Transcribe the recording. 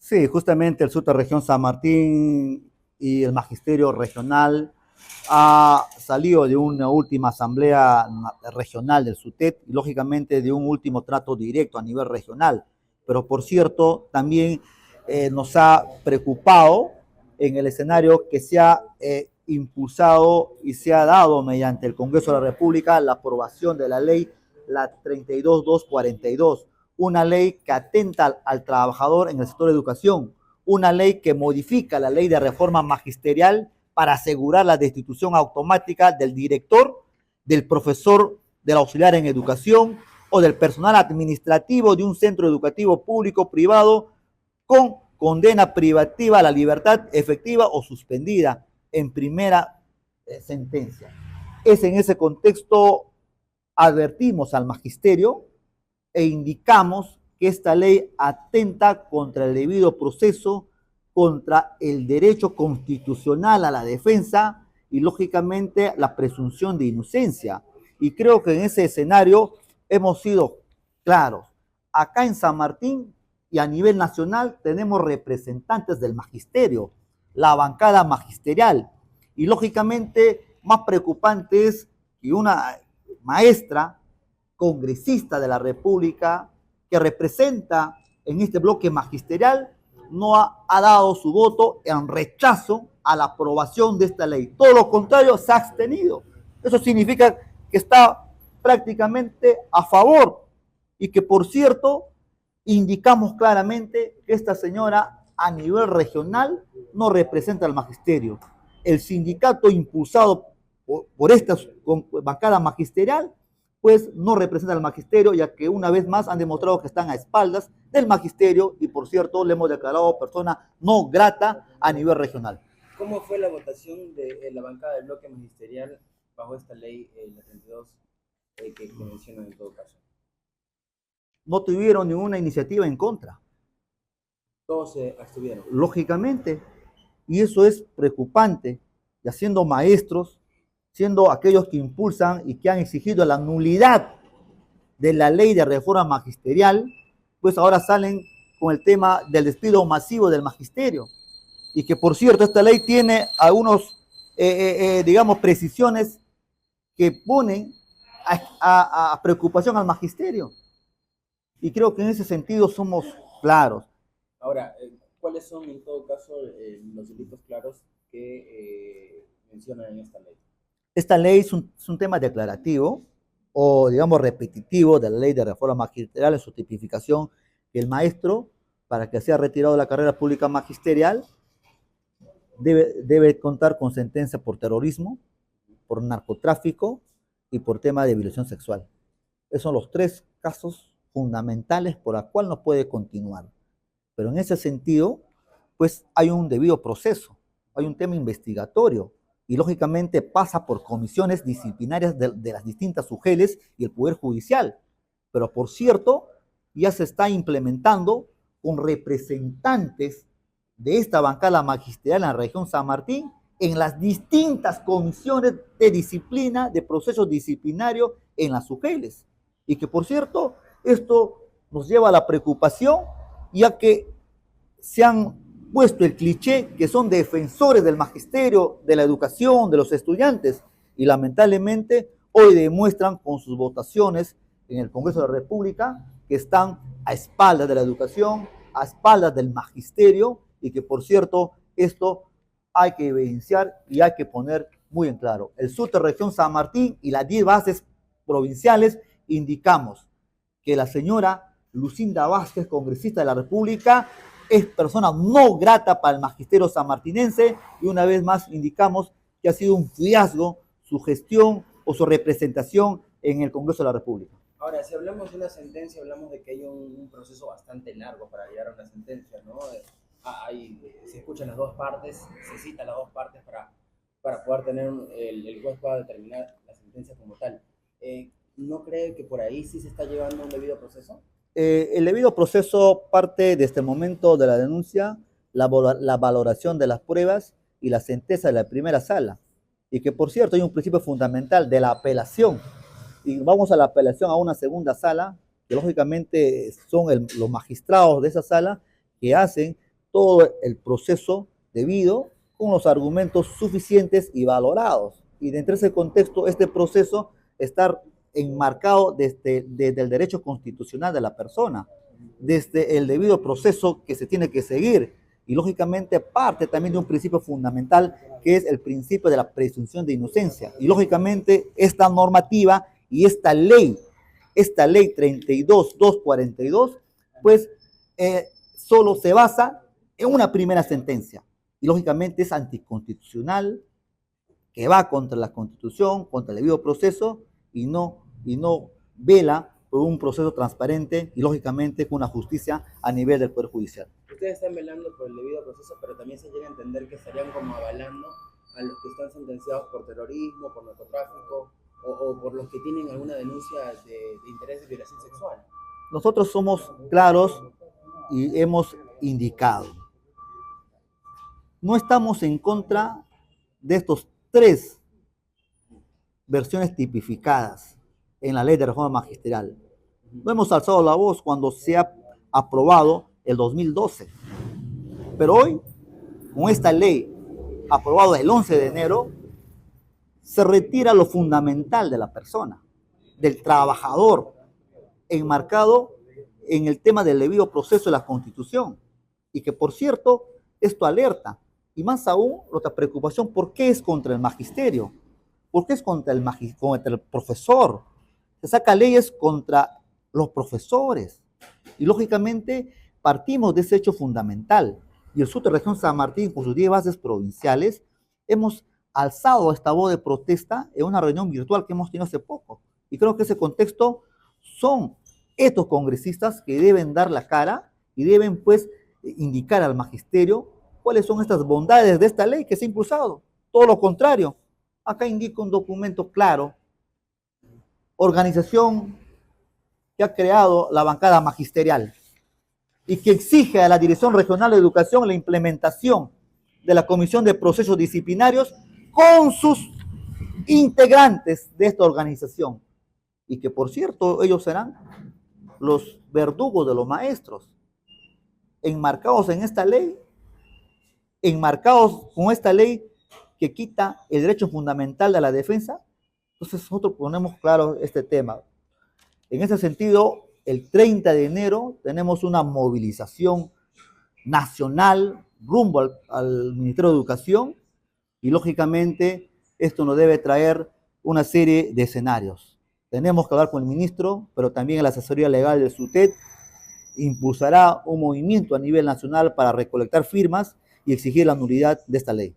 Sí, justamente el SUTE Región San Martín y el Magisterio Regional ha salido de una última asamblea regional del SUTET y lógicamente de un último trato directo a nivel regional. Pero por cierto, también nos ha preocupado en el escenario que se ha impulsado y se ha dado mediante el Congreso de la República la aprobación de la ley la 32242, una ley que atenta al trabajador en el sector de educación, una ley que modifica la ley de reforma magisterial para asegurar la destitución automática del director, del profesor, del auxiliar en educación o del personal administrativo de un centro educativo público o privado con condena privativa a la libertad efectiva o suspendida en primera sentencia. Es en ese contexto advertimos al magisterio e indicamos que esta ley atenta contra el debido proceso, contra el derecho constitucional a la defensa y lógicamente la presunción de inocencia. Y creo que en ese escenario hemos sido claros. Acá en San Martín y a nivel nacional tenemos representantes del magisterio, la bancada magisterial. Y lógicamente más preocupante es que una maestra congresista de la República que representa en este bloque magisterial no ha dado su voto en rechazo a la aprobación de esta ley. Todo lo contrario, se ha abstenido. Eso significa que está prácticamente a favor y que, por cierto, indicamos claramente que esta señora a nivel regional no representa al magisterio. El sindicato impulsado por esta bancada magisterial pues no representa al magisterio, ya que una vez más han demostrado que están a espaldas del magisterio y, por cierto, le hemos declarado persona no grata a nivel regional. ¿Cómo fue la votación de la bancada del bloque magisterial bajo esta ley, la 32, que mencionan en todo caso? No tuvieron ninguna iniciativa en contra. Todos se abstuvieron. Lógicamente, y eso es preocupante, ya siendo maestros, siendo aquellos que impulsan y que han exigido la nulidad de la ley de reforma magisterial, pues ahora salen con el tema del despido masivo del magisterio. Y que, por cierto, esta ley tiene algunos, digamos, precisiones que ponen a preocupación al magisterio. Y creo que en ese sentido somos claros. Ahora, ¿cuáles son en todo caso los delitos claros que mencionan en esta ley? Esta ley es un tema declarativo o, digamos, repetitivo de la ley de reforma magisterial en su tipificación, que el maestro, para que sea retirado de la carrera pública magisterial, debe contar con sentencia por terrorismo, por narcotráfico y por tema de violación sexual. Esos son los tres casos fundamentales por los cuales no puede continuar. Pero en ese sentido, pues hay un debido proceso, hay un tema investigatorio y lógicamente pasa por comisiones disciplinarias de las distintas UGELes y el Poder Judicial. Pero por cierto, ya se está implementando con representantes de esta bancada magisterial en la región San Martín en las distintas comisiones de disciplina, de procesos disciplinarios en las UGELes. Y que, por cierto, esto nos lleva a la preocupación, ya que se han puesto el cliché que son defensores del magisterio, de la educación, de los estudiantes, y lamentablemente hoy demuestran con sus votaciones en el Congreso de la República que están a espaldas de la educación, a espaldas del magisterio, y que, por cierto, esto hay que evidenciar y hay que poner muy en claro. El sur de región San Martín y las 10 bases provinciales indicamos que la señora Lucinda Vázquez, congresista de la República, es persona no grata para el magisterio sanmartinense y una vez más indicamos que ha sido un fiasco su gestión o su representación en el Congreso de la República. Ahora, si hablamos de una sentencia, hablamos de que hay un proceso bastante largo para llegar a una sentencia, ¿no? Se escuchan las dos partes, se citan las dos partes para poder tener el juez pueda determinar la sentencia como tal. ¿No cree que por ahí sí se está llevando un debido proceso? El debido proceso parte de este momento de la denuncia, la valoración de las pruebas y la sentencia de la primera sala. Y que, por cierto, hay un principio fundamental de la apelación. Y vamos a la apelación a una segunda sala, que lógicamente son los magistrados de esa sala que hacen todo el proceso debido con los argumentos suficientes y valorados. Y dentro de ese contexto, este proceso está enmarcado desde el derecho constitucional de la persona, desde el debido proceso que se tiene que seguir. Y lógicamente parte también de un principio fundamental que es el principio de la presunción de inocencia. Y lógicamente esta normativa y esta ley 32.242, pues solo se basa en una primera sentencia. Y lógicamente es anticonstitucional, que va contra la Constitución, contra el debido proceso y no vela por un proceso transparente y lógicamente con una justicia a nivel del Poder Judicial. Ustedes están velando por el debido proceso, pero también se llega a entender que estarían como avalando a los que están sentenciados por terrorismo, por narcotráfico o por los que tienen alguna denuncia de interés de violación sexual. Nosotros somos claros y hemos indicado. No estamos en contra de estos 3 versiones tipificadas en la ley de reforma magisterial. No hemos alzado la voz cuando se ha aprobado el 2012. Pero hoy, con esta ley aprobada el 11 de enero, se retira lo fundamental de la persona, del trabajador, enmarcado en el tema del debido proceso de la Constitución. Y que, por cierto, esto alerta. Y más aún, otra preocupación, ¿por qué es contra el magisterio? ¿Por qué es contra el profesor? Se saca leyes contra los profesores. Y lógicamente partimos de ese hecho fundamental. Y el SUTE Región San Martín, con sus 10 bases provinciales, hemos alzado esta voz de protesta en una reunión virtual que hemos tenido hace poco. Y creo que ese contexto son estos congresistas que deben dar la cara y deben pues indicar al magisterio cuáles son estas bondades de esta ley que se ha impulsado. Todo lo contrario. Acá indica un documento claro. Organización que ha creado la bancada magisterial y que exige a la Dirección Regional de Educación la implementación de la Comisión de Procesos Disciplinarios con sus integrantes de esta organización. Y que, por cierto, ellos serán los verdugos de los maestros, enmarcados en esta ley, enmarcados con esta ley que quita el derecho fundamental de la defensa. Entonces nosotros ponemos claro este tema. En ese sentido, el 30 de enero tenemos una movilización nacional rumbo al Ministerio de Educación y lógicamente esto nos debe traer una serie de escenarios. Tenemos que hablar con el ministro, pero también la asesoría legal del SUTET impulsará un movimiento a nivel nacional para recolectar firmas y exigir la nulidad de esta ley.